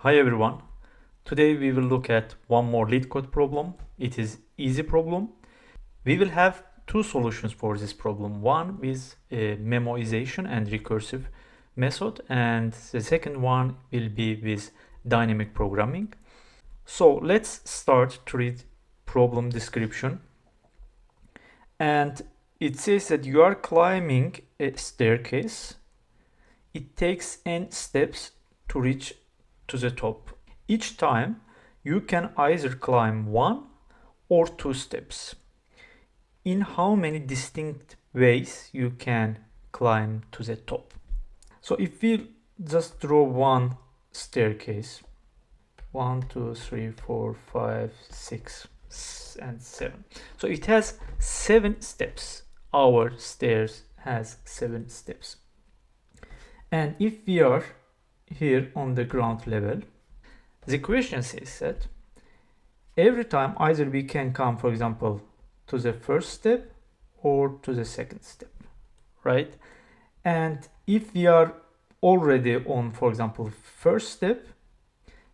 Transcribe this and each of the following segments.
Hi everyone. Today we will look at one more LeetCode problem. It is easy problem. We will have two solutions for this problem. One with memoization and recursive method, and the second one will be with dynamic programming. So let's start to read problem description. And it says that you are climbing a staircase. It takes n steps to reach to the top. Each time you can either climb 1 or 2 steps. In how many distinct ways you can climb to the top? So if we just draw one staircase, 1, 2, 3, 4, 5, 6, and 7. So it has 7 steps. Our stairs has 7 steps. And if we are here on the ground level, the question says that every time either we can come, for example, to the first step or to the second step, right? And if we are already on, for example, first step,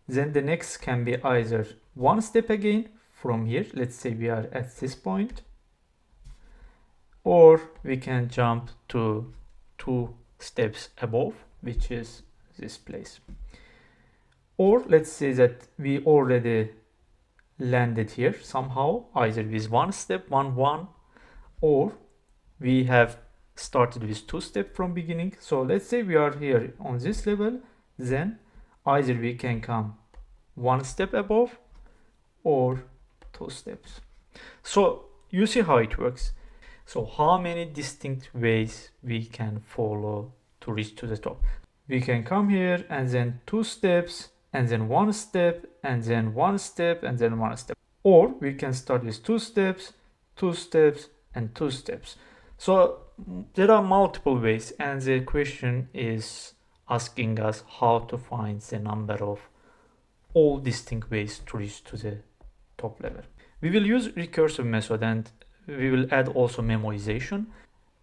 then the next can be either one step again from here, let's say we are at this point, or we can jump to 2 steps above, which is this place. Or let's say that we already landed here somehow, either with 1 step, 1, 1, or we have started with 2 steps from beginning. So let's say we are here on this level, then either we can come 1 step above or 2 steps. So you see how it works. So how many distinct ways we can follow to reach to the top? We can come here and then 2 steps, and then 1 step, and then 1 step, and then 1 step. Or we can start with 2 steps, 2 steps, and 2 steps. So there are multiple ways, and the question is asking us how to find the number of all distinct ways to reach to the top level. We will use recursive method, and we will add also memoization.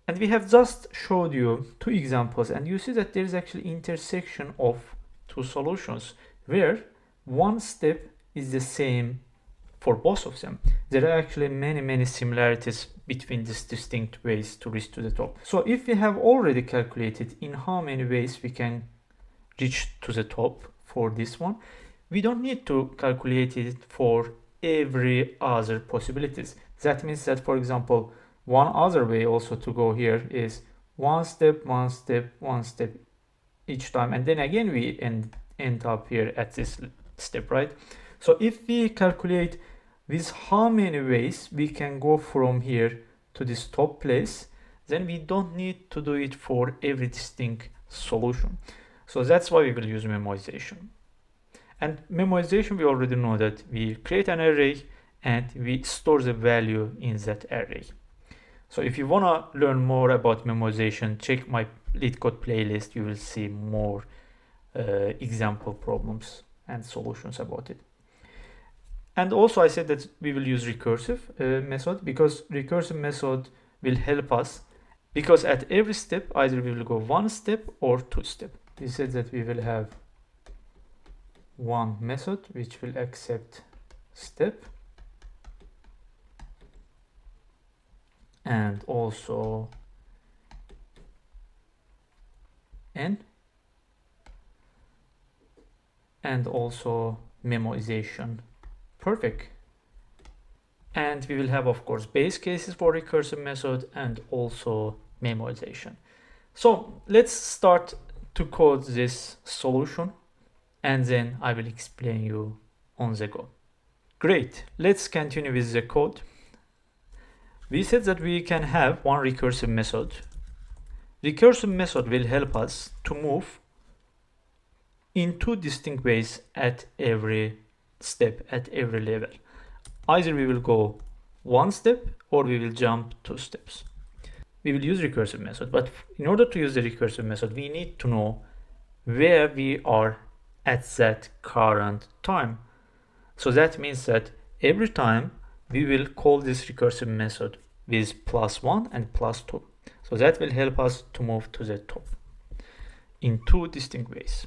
And we have just showed you 2 examples, and you see that there is actually intersection of 2 solutions where 1 step is the same for both of them. There are actually many similarities between these distinct ways to reach to the top. So if we have already calculated in how many ways we can reach to the top for this one, we don't need to calculate it for every other possibilities. That means that, for example, one other way also to go here is 1 step, 1 step, 1 step each time, and then again we end up here at this step, right? So if we calculate with how many ways we can go from here to this top place, then we don't need to do it for every distinct solution. So that's why we will use memoization. And memoization, we already know that we create an array and we store the value in that array. So if you want to learn more about memoization, check my LeetCode playlist. You will see more example problems and solutions about it. And also I said that we will use recursive method, because recursive method will help us, because at every step either we will go 1 step or 2 step. We said that we will have one method which will accept step, and also n, and also memoization. Perfect. And we will have, of course, base cases for recursive method and also memoization. So let's start to code this solution, and then I will explain you on the go. Great, let's continue with the code. We said that we can have one recursive method. Recursive method will help us to move in 2 distinct ways at every step, at every level. Either we will go 1 step or we will jump 2 steps. We will use recursive method, but in order to use the recursive method, we need to know where we are at that current time. So that means that every time we will call this recursive method with +1 and +2. So that will help us to move to the top in 2 distinct ways.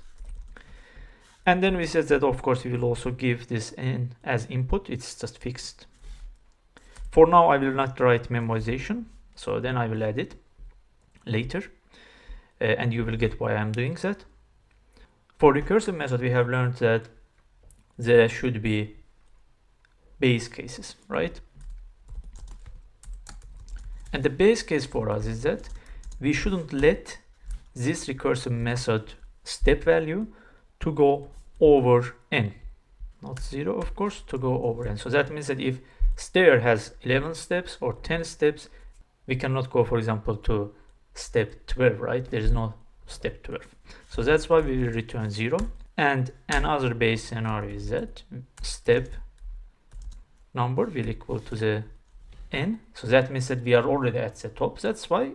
And then we said that of course we will also give this in as input. It's just fixed. For now I will not write memoization, so then I will add it later, and you will get why I'm doing that. For recursive method, we have learned that there should be base cases, right? And the base case for us is that we shouldn't let this recursive method step value to go over n, not 0 of course, to go over n. So that means that if stair has 11 steps or 10 steps, we cannot go, for example, to step 12, right? There is no step 12. So that's why we will return 0. And another base scenario is that step number will equal to the n. So that means that we are already at the top. That's why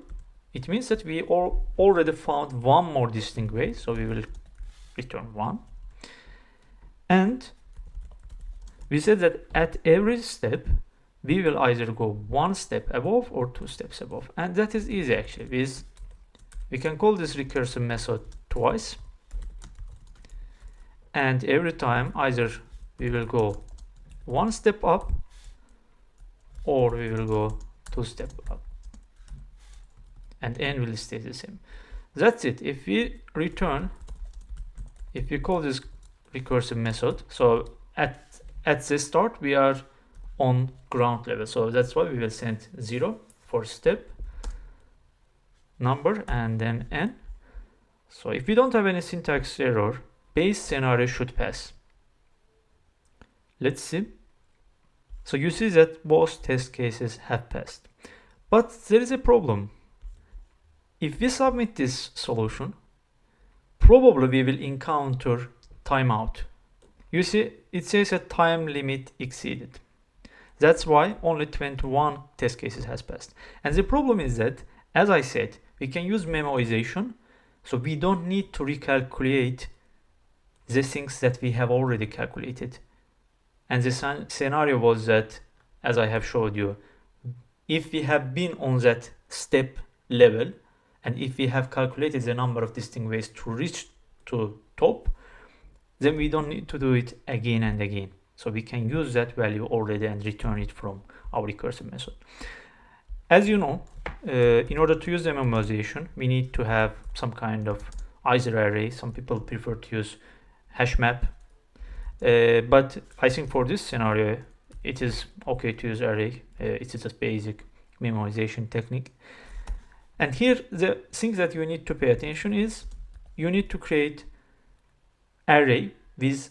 it means that we already found one more distinct way. So we will return 1. And we said that at every step, we will either go one step above or 2 steps above. And that is easy actually. We can call this recursive method twice. And every time either we will go one step up or we will go 2 steps up. And n will stay the same. That's it. If we call this recursive method, so at the start we are on ground level, so that's why we will send 0 for step number and then n. So if we don't have any syntax error, base scenario should pass. Let's see. So you see that both test cases have passed, but there is a problem. If we submit this solution, probably we will encounter timeout. You see, it says a time limit exceeded. That's why only 21 test cases has passed. And the problem is that, as I said, we can use memoization, so we don't need to recalculate the things that we have already calculated. And the scenario was that, as I have showed you, if we have been on that step level, and if we have calculated the number of distinct ways to reach to top, then we don't need to do it again and again. So we can use that value already and return it from our recursive method. As you know, in order to use the memoization, we need to have some kind of either array. Some people prefer to use hash map, but I think for this scenario, it is okay to use array. It is a basic memoization technique. And here, the thing that you need to pay attention is you need to create array with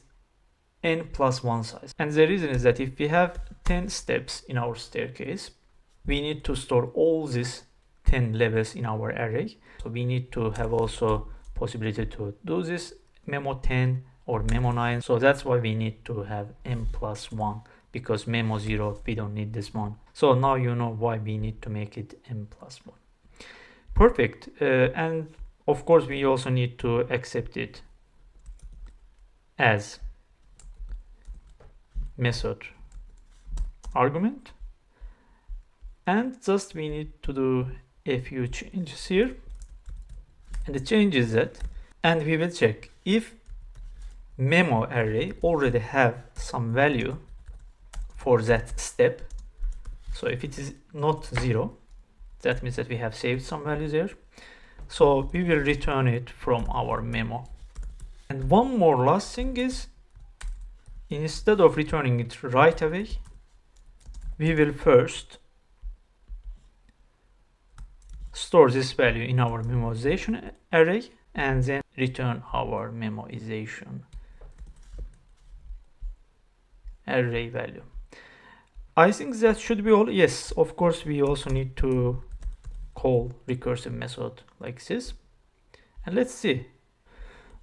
n plus 1 size. And the reason is that if we have 10 steps in our staircase, we need to store all these 10 levels in our array. So we need to have also possibility to do this memo 10 or memo 9. So that's why we need to have n plus 1, because memo 0, we don't need this one. So now you know why we need to make it n plus 1. Perfect. And of course, we also need to accept it as method argument. And just we need to do a few changes here. And the change is that, and we will check if memo array already have some value for that step. So if it is not 0, that means that we have saved some value there. So we will return it from our memo. And one more last thing is, instead of returning it right away, we will first store this value in our memoization array and then return our memoization array value. I think that should be all. Yes, of course, we also need to call recursive method like this. And let's see.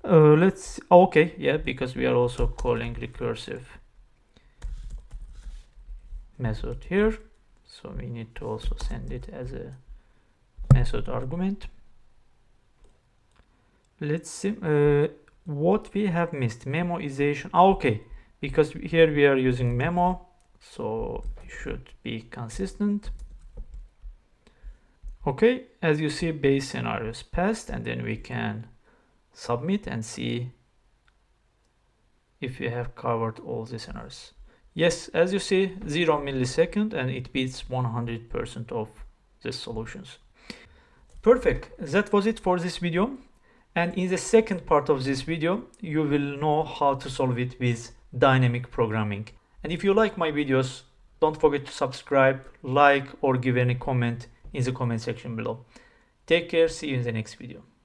Okay, yeah, because we are also calling recursive method here. So we need to also send it as a method argument. Let's see what we have missed. Memoization. Okay, because here we are using memo, so it should be consistent. Okay, as you see, base scenarios passed, and then we can submit and see if we have covered all the scenarios. Yes, as you see, 0 millisecond, and it beats 100% of the solutions. Perfect. That was it for this video. And in the second part of this video, you will know how to solve it with dynamic programming. And if you like my videos, don't forget to subscribe, like, or give any comment in the comment section below. Take care. See you in the next video.